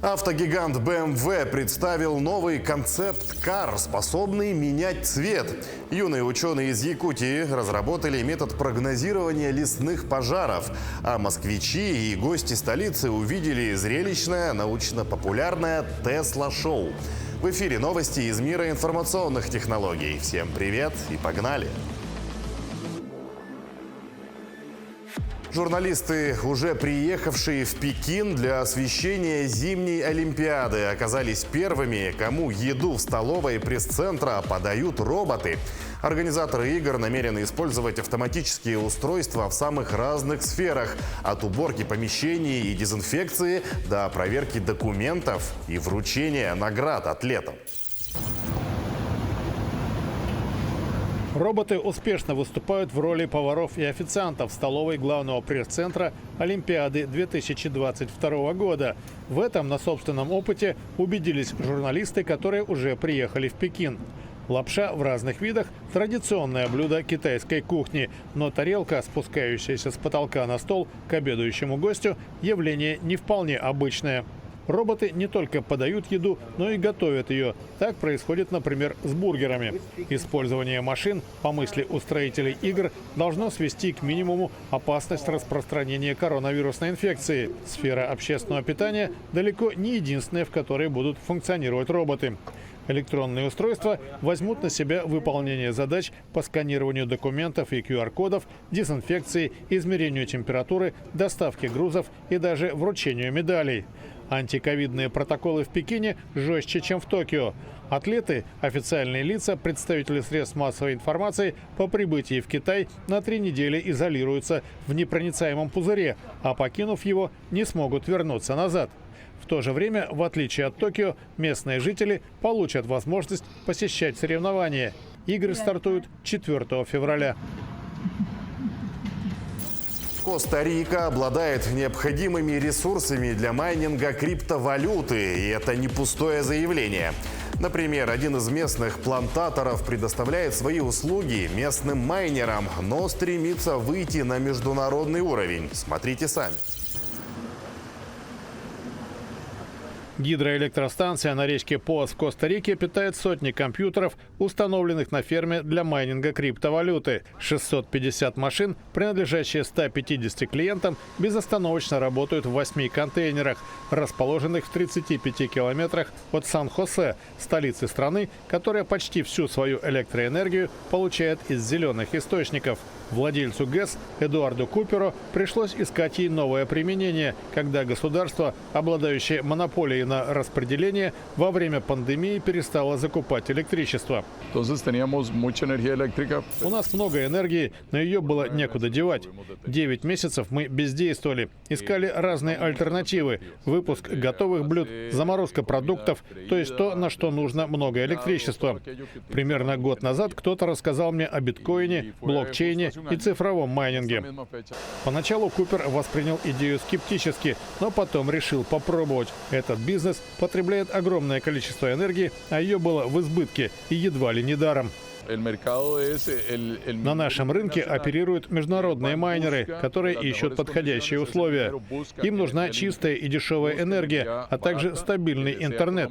Автогигант BMW представил новый концепт-кар, способный менять цвет. Юные ученые из Якутии разработали метод прогнозирования лесных пожаров. А москвичи и гости столицы увидели зрелищное научно-популярное Тесла-шоу. В эфире новости из мира информационных технологий. Всем привет и погнали! Журналисты, уже приехавшие в Пекин для освещения зимней Олимпиады, оказались первыми, кому еду в столовой пресс-центра подают роботы. Организаторы игр намерены использовать автоматические устройства в самых разных сферах – от уборки помещений и дезинфекции до проверки документов и вручения наград атлетам. Роботы успешно выступают в роли поваров и официантов в столовой главного пресс-центра Олимпиады 2022 года. В этом на собственном опыте убедились журналисты, которые уже приехали в Пекин. Лапша в разных видах – традиционное блюдо китайской кухни, но тарелка, спускающаяся с потолка на стол к обедающему гостю, явление не вполне обычное. Роботы не только подают еду, но и готовят ее. Так происходит, например, с бургерами. Использование машин, по мысли устроителей игр, должно свести к минимуму опасность распространения коронавирусной инфекции. Сфера общественного питания далеко не единственная, в которой будут функционировать роботы. Электронные устройства возьмут на себя выполнение задач по сканированию документов и QR-кодов, дезинфекции, измерению температуры, доставке грузов и даже вручению медалей. Антиковидные протоколы в Пекине жестче, чем в Токио. Атлеты, официальные лица, представители средств массовой информации по прибытии в Китай на 3 недели изолируются в непроницаемом пузыре, а покинув его, не смогут вернуться назад. В то же время, в отличие от Токио, местные жители получат возможность посещать соревнования. Игры стартуют 4 февраля. Коста-Рика обладает необходимыми ресурсами для майнинга криптовалюты, и это не пустое заявление. Например, один из местных плантаторов предоставляет свои услуги местным майнерам, но стремится выйти на международный уровень. Смотрите сами. Гидроэлектростанция на речке Поас в Коста-Рике питает сотни компьютеров, установленных на ферме для майнинга криптовалюты. 650 машин, принадлежащие 150 клиентам, безостановочно работают в 8 контейнерах, расположенных в 35 километрах от Сан-Хосе, столицы страны, которая почти всю свою электроэнергию получает из зеленых источников. Владельцу ГЭС Эдуарду Куперу пришлось искать ей новое применение, когда государство, обладающее монополией на распределение, во время пандемии перестало закупать электричество. У нас много энергии, но ее было некуда девать. 9 месяцев мы бездействовали, искали разные альтернативы, выпуск готовых блюд, заморозка продуктов, то есть то, на что нужно много электричества. Примерно год назад кто-то рассказал мне о биткоине, блокчейне и цифровом майнинге. Поначалу Купер воспринял идею скептически, но потом решил попробовать. Этот бизнес потребляет огромное количество энергии, а ее было в избытке и едва ли не даром. На нашем рынке оперируют международные майнеры, которые ищут подходящие условия. Им нужна чистая и дешевая энергия, а также стабильный интернет.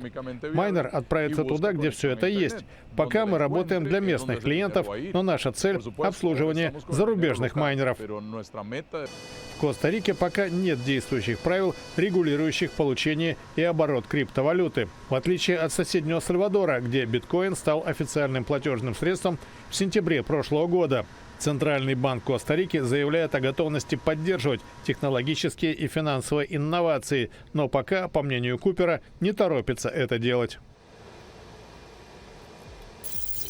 Майнер отправится туда, где все это есть. Пока мы работаем для местных клиентов, но наша цель – обслуживание зарубежных майнеров. В Коста-Рике пока нет действующих правил, регулирующих получение и оборот криптовалюты. В отличие от соседнего Сальвадора, где биткоин стал официальным платежным средством в сентябре прошлого года. Центральный банк Коста-Рики заявляет о готовности поддерживать технологические и финансовые инновации, но пока, по мнению Купера, не торопится это делать.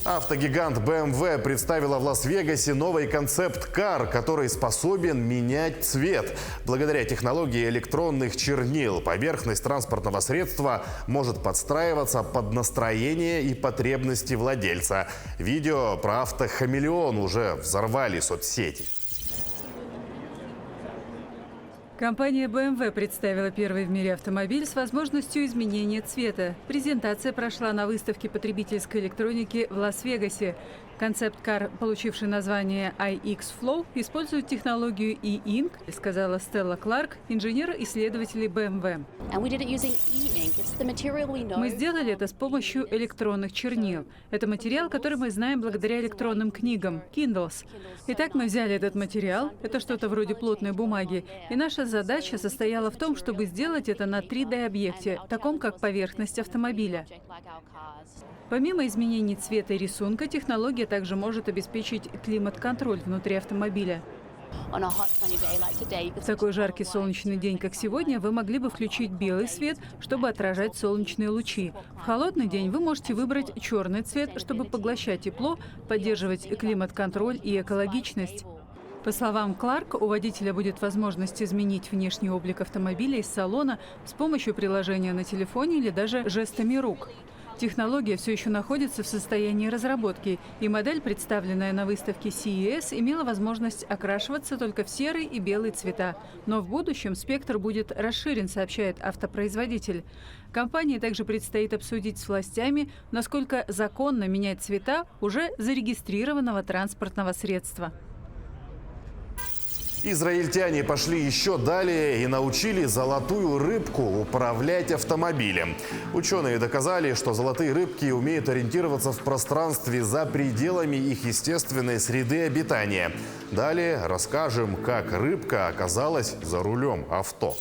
Автогигант BMW представила в Лас-Вегасе новый концепт-кар, который способен менять цвет. Благодаря технологии электронных чернил поверхность транспортного средства может подстраиваться под настроение и потребности владельца. Видео про автохамелеон уже взорвали соцсети. Компания BMW представила первый в мире автомобиль с возможностью изменения цвета. Презентация прошла на выставке потребительской электроники в Лас-Вегасе. Концепт-кар, получивший название iX-Flow, использует технологию e-ink, сказала Стелла Кларк, инженер-исследователь BMW. Мы сделали это с помощью электронных чернил. Это материал, который мы знаем благодаря электронным книгам, Kindles. Итак, мы взяли этот материал, это что-то вроде плотной бумаги, и наша задача состояла в том, чтобы сделать это на 3D-объекте, таком как поверхность автомобиля. Помимо изменений цвета и рисунка, технология также может обеспечить климат-контроль внутри автомобиля. В такой жаркий солнечный день, как сегодня, вы могли бы включить белый свет, чтобы отражать солнечные лучи. В холодный день вы можете выбрать черный цвет, чтобы поглощать тепло, поддерживать климат-контроль и экологичность. По словам Кларк, у водителя будет возможность изменить внешний облик автомобиля из салона с помощью приложения на телефоне или даже жестами рук. Технология все еще находится в состоянии разработки, и модель, представленная на выставке CES, имела возможность окрашиваться только в серый и белый цвета. Но в будущем спектр будет расширен, сообщает автопроизводитель. Компании также предстоит обсудить с властями, насколько законно менять цвета уже зарегистрированного транспортного средства. Израильтяне пошли еще далее и научили золотую рыбку управлять автомобилем. Ученые доказали, что золотые рыбки умеют ориентироваться в пространстве за пределами их естественной среды обитания. Далее расскажем, как рыбка оказалась за рулем авто.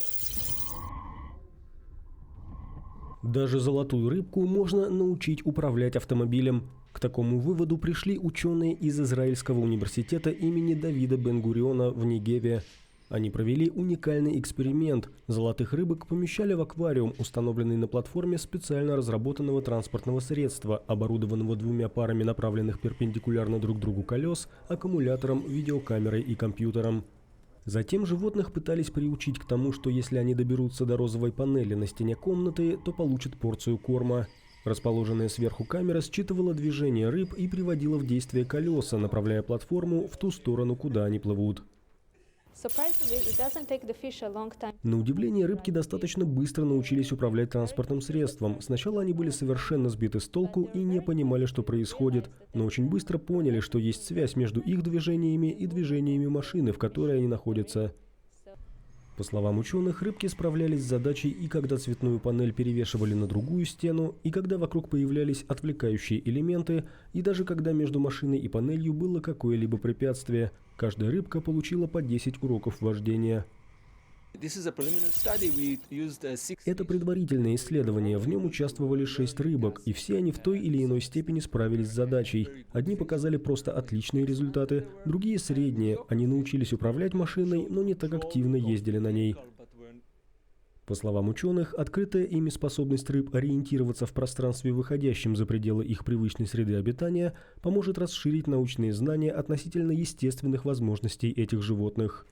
Даже золотую рыбку можно научить управлять автомобилем. К такому выводу пришли ученые из Израильского университета имени Давида Бен-Гуриона в Негеве. Они провели уникальный эксперимент. Золотых рыбок помещали в аквариум, установленный на платформе специально разработанного транспортного средства, оборудованного двумя парами направленных перпендикулярно друг другу колес, аккумулятором, видеокамерой и компьютером. Затем животных пытались приучить к тому, что если они доберутся до розовой панели на стене комнаты, то получат порцию корма. Расположенная сверху камера считывала движение рыб и приводила в действие колеса, направляя платформу в ту сторону, куда они плывут. На удивление, рыбки достаточно быстро научились управлять транспортным средством. Сначала они были совершенно сбиты с толку и не понимали, что происходит, но очень быстро поняли, что есть связь между их движениями и движениями машины, в которой они находятся. По словам ученых, рыбки справлялись с задачей и когда цветную панель перевешивали на другую стену, и когда вокруг появлялись отвлекающие элементы, и даже когда между машиной и панелью было какое-либо препятствие. Каждая рыбка получила по 10 уроков вождения. Это предварительное исследование. В нем участвовали 6 рыбок, и все они в той или иной степени справились с задачей. Одни показали просто отличные результаты, другие – средние. Они научились управлять машиной, но не так активно ездили на ней. По словам ученых, открытая ими способность рыб ориентироваться в пространстве, выходящем за пределы их привычной среды обитания, поможет расширить научные знания относительно естественных возможностей этих животных.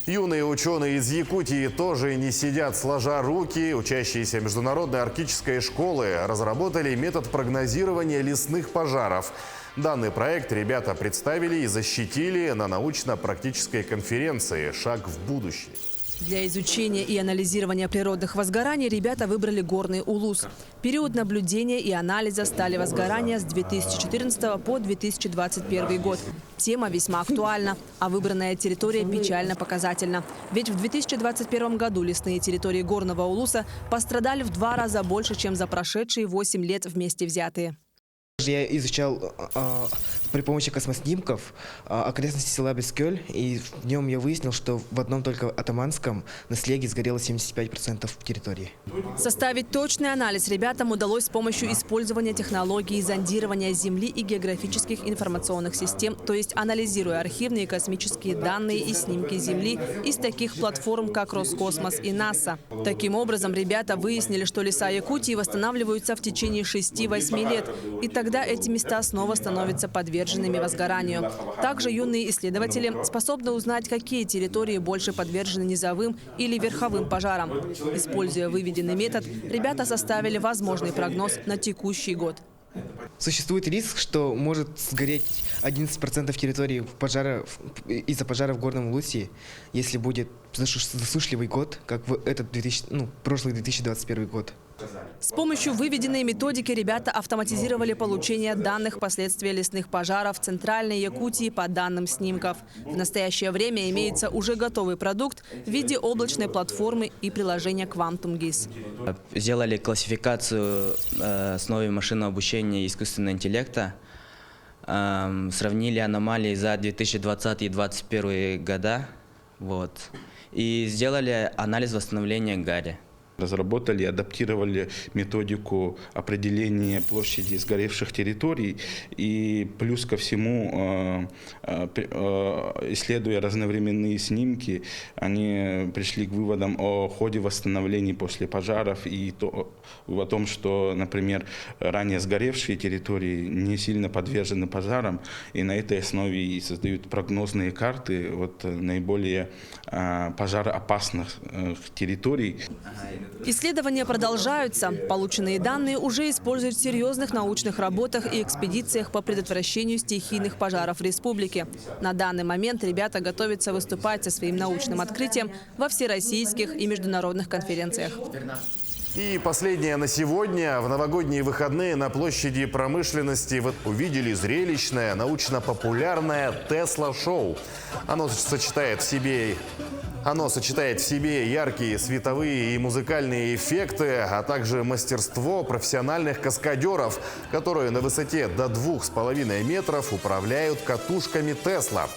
Юные ученые из Якутии тоже не сидят сложа руки. Учащиеся Международной арктической школы разработали метод прогнозирования лесных пожаров. Данный проект ребята представили и защитили на научно-практической конференции «Шаг в будущее». Для изучения и анализирования природных возгораний ребята выбрали горный Улус. Период наблюдения и анализа стали возгорания с 2014 по 2021 год. Тема весьма актуальна, а выбранная территория печально показательна. Ведь в 2021 году лесные территории горного Улуса пострадали в 2 раза больше, чем за прошедшие 8 лет вместе взятые. Я изучал при помощи космоснимков окрестности села Бескёль, и в нем я выяснил, что в одном только Атаманском на слеге сгорело 75% территории. Составить точный анализ ребятам удалось с помощью использования технологий зондирования Земли и географических информационных систем, то есть анализируя архивные космические данные и снимки Земли из таких платформ, как Роскосмос и НАСА. Таким образом, ребята выяснили, что леса Якутии восстанавливаются в течение 6-8 лет, и тогда эти места снова становятся подверженными возгоранию. Также юные исследователи способны узнать, какие территории больше подвержены низовым или верховым пожарам. Используя выведенный метод, ребята составили возможный прогноз на текущий год. Существует риск, что может сгореть 11% территории из-за пожара в Горном Улусе, если будет засушливый год, как в прошлый 2021 год. С помощью выведенной методики ребята автоматизировали получение данных последствий лесных пожаров в Центральной Якутии по данным снимков. В настоящее время имеется уже готовый продукт в виде облачной платформы и приложения QuantumGIS. Сделали классификацию с основой машинного обучения и искусственного интеллекта, сравнили аномалии за 2020 и 2021 года, и сделали анализ восстановления гари. Разработали, адаптировали методику определения площади сгоревших территорий и плюс ко всему, исследуя разновременные снимки, они пришли к выводам о ходе восстановления после пожаров и о том, что, например, ранее сгоревшие территории не сильно подвержены пожарам, и на этой основе и создают прогнозные карты наиболее пожароопасных территорий. Исследования продолжаются. Полученные данные уже используют в серьезных научных работах и экспедициях по предотвращению стихийных пожаров в республике. На данный момент ребята готовятся выступать со своим научным открытием во всероссийских и международных конференциях. И последнее на сегодня. В новогодние выходные на площади промышленности вы увидели зрелищное, научно-популярное Тесла-шоу. Оно сочетает в себе яркие световые и музыкальные эффекты, а также мастерство профессиональных каскадеров, которые на высоте до 2,5 метров управляют катушками Тесла.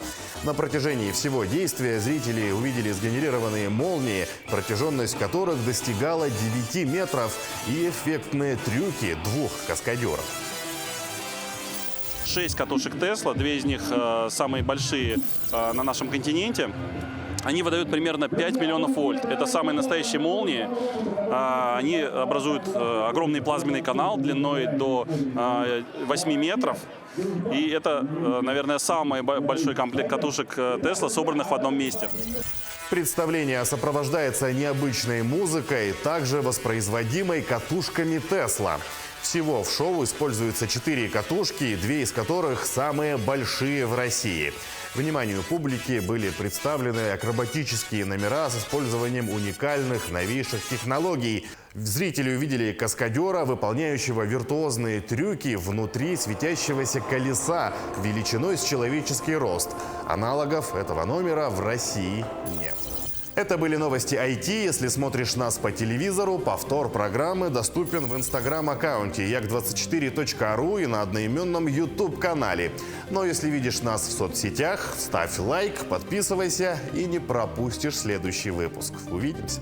На протяжении всего действия зрители увидели сгенерированные молнии, протяженность которых достигала 9 метров, и эффектные трюки двух каскадеров. 6 катушек Tesla, 2 из них самые большие на нашем континенте. Они выдают примерно 5 миллионов вольт. Это самые настоящие молнии. Они образуют огромный плазменный канал длиной до 8 метров. И это, наверное, самый большой комплект катушек Tesla, собранных в одном месте. Представление сопровождается необычной музыкой, также воспроизводимой катушками Tesla. Всего в шоу используются 4 катушки, 2 из которых самые большие в России. Вниманию публики были представлены акробатические номера с использованием уникальных новейших технологий. Зрители увидели каскадера, выполняющего виртуозные трюки внутри светящегося колеса величиной с человеческий рост. Аналогов этого номера в России нет. Это были новости IT. Если смотришь нас по телевизору, повтор программы доступен в инстаграм-аккаунте як24.ру и на одноименном YouTube-канале. Но если видишь нас в соцсетях, ставь лайк, подписывайся и не пропустишь следующий выпуск. Увидимся!